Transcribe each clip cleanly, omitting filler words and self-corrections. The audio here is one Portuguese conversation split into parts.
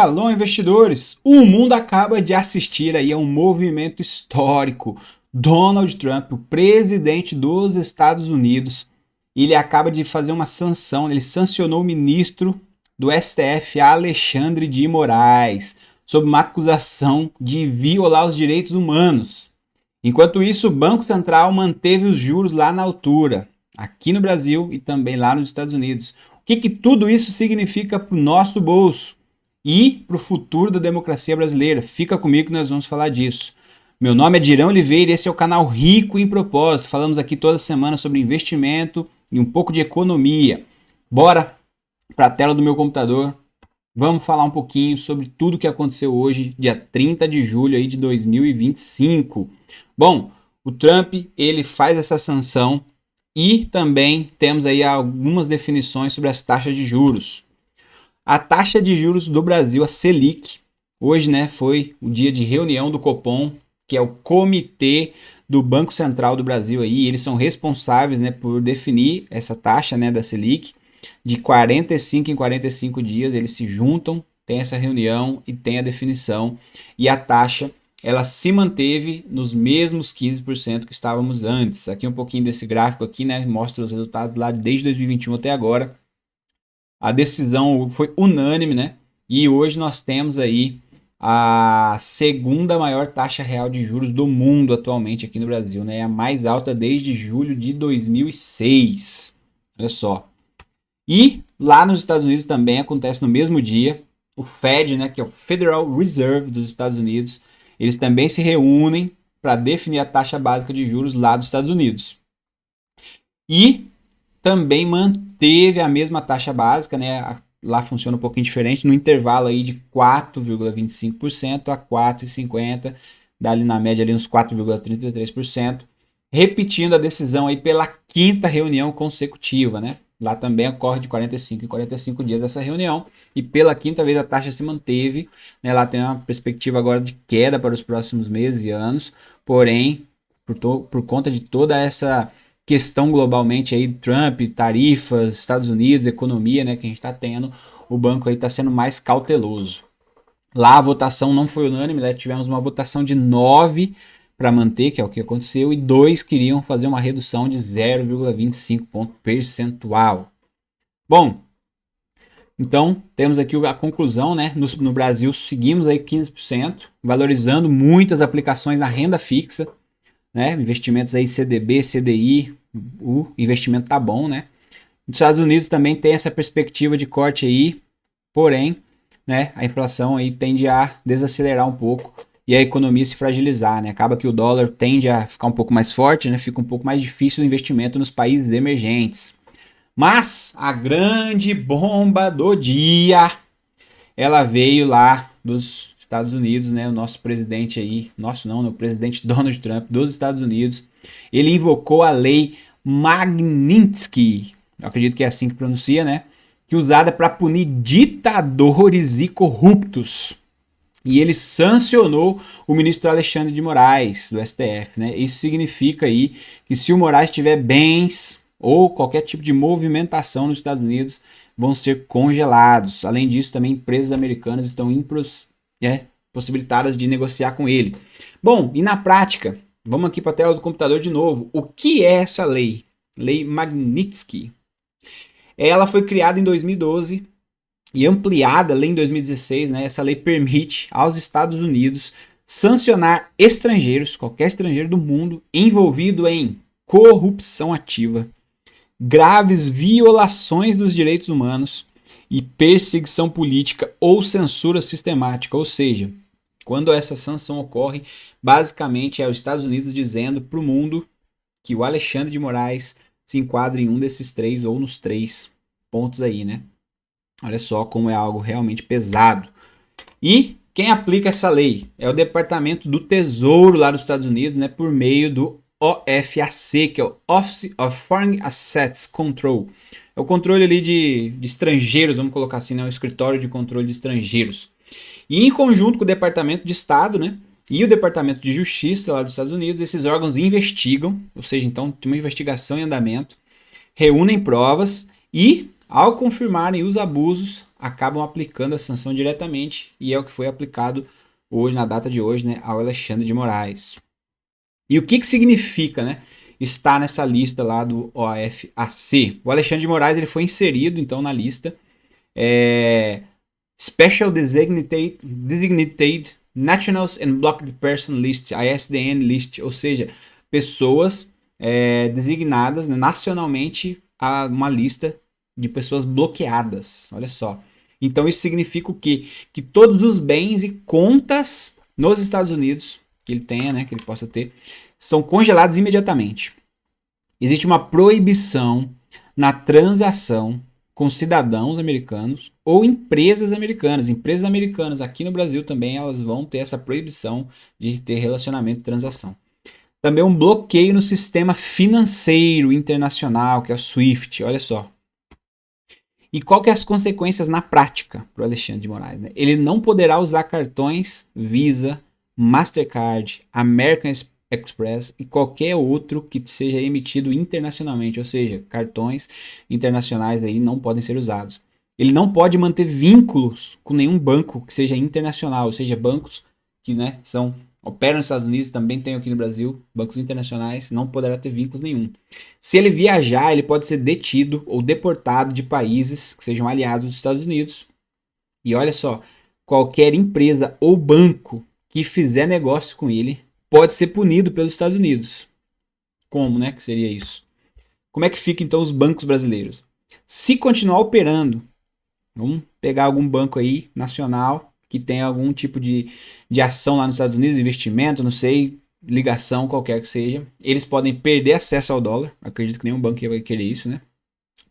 Alô, investidores! O mundo acaba de assistir aí a um movimento histórico. Donald Trump, o presidente dos Estados Unidos, ele acaba de fazer uma sanção, ele sancionou o ministro do STF, Alexandre de Moraes, sob uma acusação de violar os direitos humanos. Enquanto isso, o Banco Central manteve os juros lá na altura, aqui no Brasil e também lá nos Estados Unidos. O que tudo isso significa para o nosso bolso? E para o futuro da democracia brasileira. Fica comigo que nós vamos falar disso. Meu nome é Dirão Oliveira e esse é o canal Rico em Propósito. Falamos aqui toda semana sobre investimento e um pouco de economia. Bora para a tela do meu computador. Vamos falar um pouquinho sobre tudo o que aconteceu hoje, dia 30 de julho aí de 2025. Bom, o Trump ele faz essa sanção e também temos aí algumas definições sobre as taxas de juros. A taxa de juros do Brasil, a Selic, hoje foi o dia de reunião do Copom, que é o comitê do Banco Central do Brasil. Eles são responsáveis por definir essa taxa da Selic. De 45 em 45 dias eles se juntam, tem essa reunião e tem a definição. E a taxa ela se manteve nos mesmos 15% que estávamos antes. Aqui um pouquinho desse gráfico aqui, mostra os resultados lá desde 2021 até agora. A decisão foi unânime, E hoje nós temos aí a segunda maior taxa real de juros do mundo atualmente aqui no Brasil, É a mais alta desde julho de 2006. Olha só. E lá nos Estados Unidos também acontece no mesmo dia, o Fed, que é o Federal Reserve dos Estados Unidos, eles também se reúnem para definir a taxa básica de juros lá dos Estados Unidos. E também manteve a mesma taxa básica, Lá funciona um pouquinho diferente, no intervalo aí de 4,25% a 4,50%, dá ali na média ali uns 4,33%, repetindo a decisão aí pela quinta reunião consecutiva, Lá também ocorre de 45 em 45 dias essa reunião, e pela quinta vez a taxa se manteve, Lá tem uma perspectiva agora de queda para os próximos meses e anos, porém, por conta de toda essa questão globalmente aí, Trump, tarifas, Estados Unidos, economia, que a gente está tendo, o banco aí está sendo mais cauteloso. Lá a votação não foi unânime, tivemos uma votação de 9 para manter, que é o que aconteceu, e 2 queriam fazer uma redução de 0,25 ponto percentual. Bom, então temos aqui a conclusão, no Brasil seguimos aí 15%, valorizando muitas aplicações na renda fixa, investimentos aí CDB, CDI, o investimento tá bom, Nos Estados Unidos também tem essa perspectiva de corte aí, porém, a inflação aí tende a desacelerar um pouco e a economia se fragilizar, Acaba que o dólar tende a ficar um pouco mais forte, Fica um pouco mais difícil o investimento nos países emergentes. Mas a grande bomba do dia, ela veio lá dos Estados Unidos, O nosso presidente aí, o presidente Donald Trump dos Estados Unidos, ele invocou a lei Magnitsky, eu acredito que é assim que pronuncia, que é usada para punir ditadores e corruptos. E ele sancionou o ministro Alexandre de Moraes, do STF, Isso significa aí que se o Moraes tiver bens ou qualquer tipo de movimentação nos Estados Unidos, vão ser congelados. Além disso, também empresas americanas estão possibilitadas de negociar com ele. Bom, e na prática, vamos aqui para a tela do computador de novo. O que é essa lei? Lei Magnitsky. Ela foi criada em 2012 e ampliada lá em 2016. Essa lei permite aos Estados Unidos sancionar estrangeiros, qualquer estrangeiro do mundo, envolvido em corrupção ativa, graves violações dos direitos humanos e perseguição política ou censura sistemática. Ou seja, quando essa sanção ocorre, basicamente é os Estados Unidos dizendo para o mundo que o Alexandre de Moraes se enquadra em um desses 3 ou nos 3 pontos aí, Olha só como é algo realmente pesado. E quem aplica essa lei é o Departamento do Tesouro lá dos Estados Unidos, por meio do OFAC, que é o Office of Foreign Assets Control. É o controle ali de estrangeiros, vamos colocar assim, o escritório de controle de estrangeiros. E em conjunto com o Departamento de Estado, e o Departamento de Justiça lá dos Estados Unidos, esses órgãos investigam, ou seja, então tem uma investigação em andamento, reúnem provas e, ao confirmarem os abusos, acabam aplicando a sanção diretamente, e é o que foi aplicado hoje, na data de hoje, né, ao Alexandre de Moraes. E o que significa, né, estar nessa lista lá do OFAC? O Alexandre de Moraes ele foi inserido, então, na lista Special Designated Nationals and Blocked Person List, ISDN List, ou seja, pessoas designadas, né, nacionalmente a uma lista de pessoas bloqueadas. Olha só. Então isso significa o quê? Que todos os bens e contas nos Estados Unidos que ele tenha, né, que ele possa ter, são congelados imediatamente. Existe uma proibição na transação com cidadãos americanos ou empresas americanas. Empresas americanas aqui no Brasil também elas vão ter essa proibição de ter relacionamento de transação. Também um bloqueio no sistema financeiro internacional, que é o SWIFT, olha só. E qual que é as consequências na prática para o Alexandre de Moraes? Né? Ele não poderá usar cartões Visa, Mastercard, American Express e qualquer outro que seja emitido internacionalmente, ou seja, cartões internacionais aí não podem ser usados. Ele não pode manter vínculos com nenhum banco que seja internacional, ou seja, bancos que, né, operam nos Estados Unidos, também tem aqui no Brasil, bancos internacionais, não poderá ter vínculos nenhum. Se ele viajar, ele pode ser detido ou deportado de países que sejam aliados dos Estados Unidos. E olha só, qualquer empresa ou banco que fizer negócio com ele pode ser punido pelos Estados Unidos. Como, né, que seria isso? Como é que fica então os bancos brasileiros? Se continuar operando, vamos pegar algum banco aí nacional que tem algum tipo de ação lá nos Estados Unidos, investimento, não sei, ligação, qualquer que seja, eles podem perder acesso ao dólar, acredito que nenhum banco vai querer isso, né?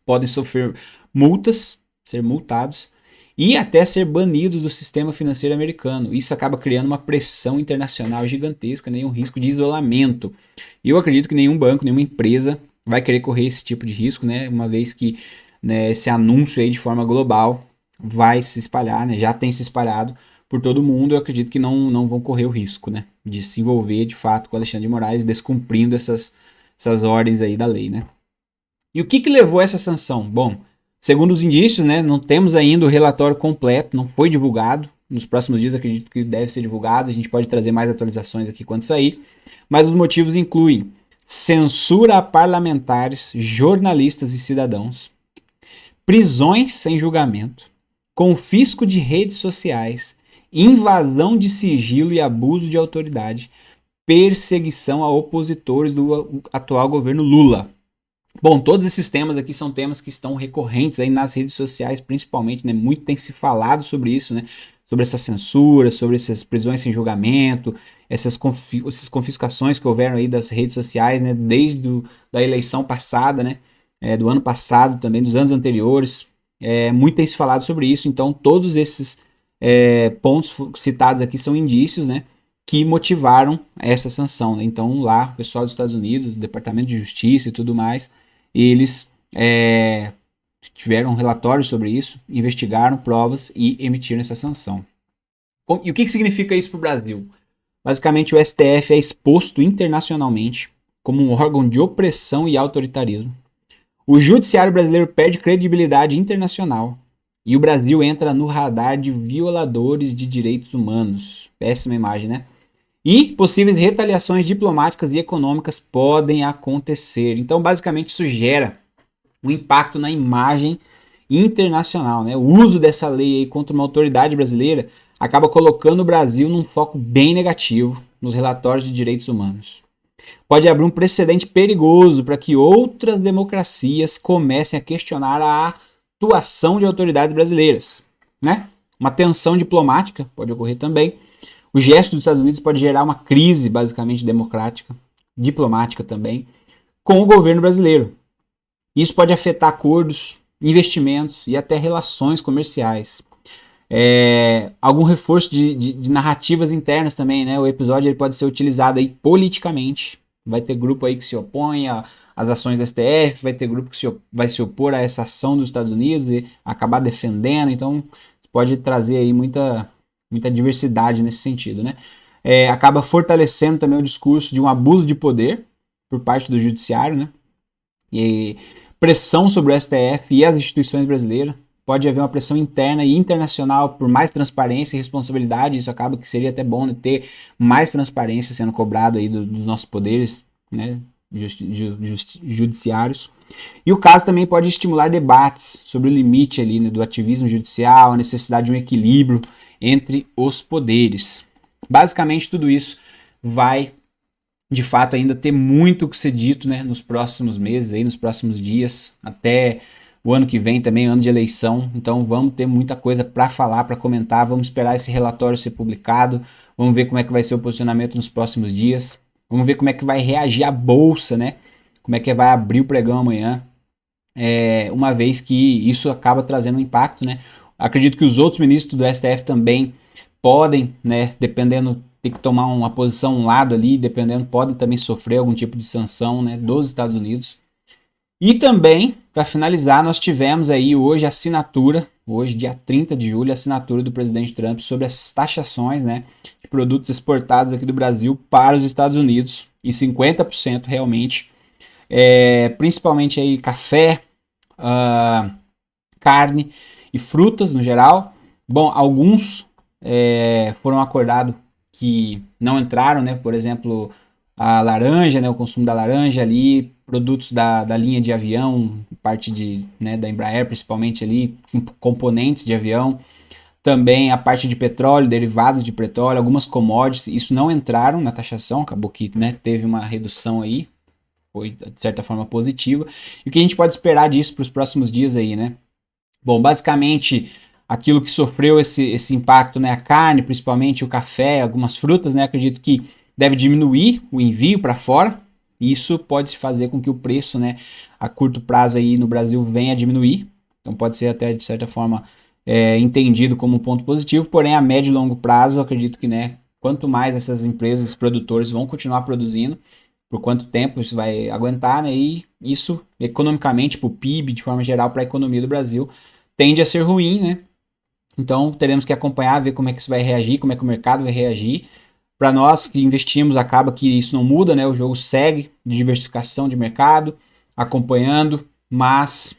Podem sofrer multas, ser multados, e até ser banidos do sistema financeiro americano. Isso acaba criando uma pressão internacional gigantesca, né, um risco de isolamento. E eu acredito que nenhum banco, nenhuma empresa vai querer correr esse tipo de risco, né, uma vez que, né, esse anúncio aí de forma global vai se espalhar, né, já tem se espalhado por todo mundo. Eu acredito que não vão correr o risco, né, de se envolver de fato com o Alexandre de Moraes, descumprindo essas ordens aí da lei, né. E o que levou a essa sanção? Bom, segundo os indícios, né, não temos ainda o relatório completo, não foi divulgado. Nos próximos dias acredito que deve ser divulgado, a gente pode trazer mais atualizações aqui quando sair. Mas os motivos incluem censura a parlamentares, jornalistas e cidadãos, prisões sem julgamento, confisco de redes sociais, invasão de sigilo e abuso de autoridade, perseguição a opositores do atual governo Lula. Bom, todos esses temas aqui são temas que estão recorrentes aí nas redes sociais, principalmente, né? Muito tem se falado sobre isso, né? Sobre essa censura, sobre essas prisões sem julgamento, essas confiscações que houveram aí das redes sociais, né? Desde da eleição passada, né? Do ano passado, também dos anos anteriores. Muito tem se falado sobre isso, então todos esses pontos citados aqui são indícios, né? Que motivaram essa sanção, né? Então lá, o pessoal dos Estados Unidos, o Departamento de Justiça e tudo mais, eles tiveram relatórios sobre isso, investigaram provas e emitiram essa sanção. E o que significa isso para o Brasil? Basicamente, o STF é exposto internacionalmente como um órgão de opressão e autoritarismo. O judiciário brasileiro perde credibilidade internacional e o Brasil entra no radar de violadores de direitos humanos. Péssima imagem, né? E possíveis retaliações diplomáticas e econômicas podem acontecer. Então, basicamente, isso gera um impacto na imagem internacional, né? O uso dessa lei aí contra uma autoridade brasileira acaba colocando o Brasil num foco bem negativo nos relatórios de direitos humanos. Pode abrir um precedente perigoso para que outras democracias comecem a questionar a atuação de autoridades brasileiras, né? Uma tensão diplomática pode ocorrer também. O gesto dos Estados Unidos pode gerar uma crise, basicamente, democrática, diplomática também, com o governo brasileiro. Isso pode afetar acordos, investimentos e até relações comerciais. Algum reforço de narrativas internas também, né? O episódio ele pode ser utilizado aí politicamente. Vai ter grupo aí que se opõe às ações do STF, vai ter grupo que vai se opor a essa ação dos Estados Unidos e acabar defendendo. Então, pode trazer aí muita diversidade nesse sentido, né? Acaba fortalecendo também o discurso de um abuso de poder por parte do judiciário, né? E pressão sobre o STF e as instituições brasileiras pode haver uma pressão interna e internacional por mais transparência e responsabilidade. Isso acaba que seria até bom, né, ter mais transparência sendo cobrado aí dos nossos poderes, né, judiciários. E o caso também pode estimular debates sobre o limite ali, né, do ativismo judicial, a necessidade de um equilíbrio entre os poderes. Basicamente tudo isso vai de fato ainda ter muito o que ser dito, né, nos próximos meses, aí, nos próximos dias, até o ano que vem também, ano de eleição. Então vamos ter muita coisa para falar, para comentar, vamos esperar esse relatório ser publicado, vamos ver como é que vai ser o posicionamento nos próximos dias, vamos ver como é que vai reagir a bolsa, né, como é que vai abrir o pregão amanhã, uma vez que isso acaba trazendo um impacto, né. Acredito que os outros ministros do STF também podem, né, dependendo, ter que tomar uma posição, um lado ali, dependendo, podem também sofrer algum tipo de sanção, né, dos Estados Unidos. E também, para finalizar, nós tivemos aí hoje a assinatura, hoje dia 30 de julho, a assinatura do presidente Trump sobre as taxações, né, de produtos exportados aqui do Brasil para os Estados Unidos, em 50% realmente, principalmente aí café, carne e frutas no geral. Bom, alguns foram acordados que não entraram, né? Por exemplo, a laranja, né? O consumo da laranja ali, produtos da linha de avião, parte né, da Embraer principalmente ali, componentes de avião, também a parte de petróleo, derivados de petróleo, algumas commodities, isso não entraram na taxação, acabou que, né, teve uma redução aí, foi de certa forma positiva. E o que a gente pode esperar disso para os próximos dias aí, né? Bom, basicamente aquilo que sofreu esse impacto, né, a carne, principalmente o café, algumas frutas, né, acredito que deve diminuir o envio para fora. Isso pode fazer com que o preço, né, a curto prazo aí no Brasil venha a diminuir. Então pode ser até de certa forma entendido como um ponto positivo, porém a médio e longo prazo eu acredito que, né, quanto mais essas empresas, esses produtores vão continuar produzindo, por quanto tempo isso vai aguentar, né, e isso economicamente, para o PIB, de forma geral, para a economia do Brasil, tende a ser ruim, né? Então teremos que acompanhar, ver como é que isso vai reagir, como é que o mercado vai reagir. Para nós que investimos, acaba que isso não muda, né? O jogo segue de diversificação de mercado, acompanhando, mas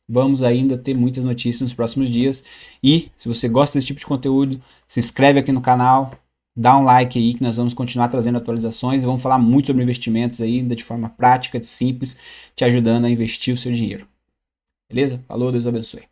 vamos ainda ter muitas notícias nos próximos dias. E se você gosta desse tipo de conteúdo, se inscreve aqui no canal, dá um like aí que nós vamos continuar trazendo atualizações e vamos falar muito sobre investimentos aí, ainda de forma prática, simples, te ajudando a investir o seu dinheiro. Beleza? Falou, Deus abençoe.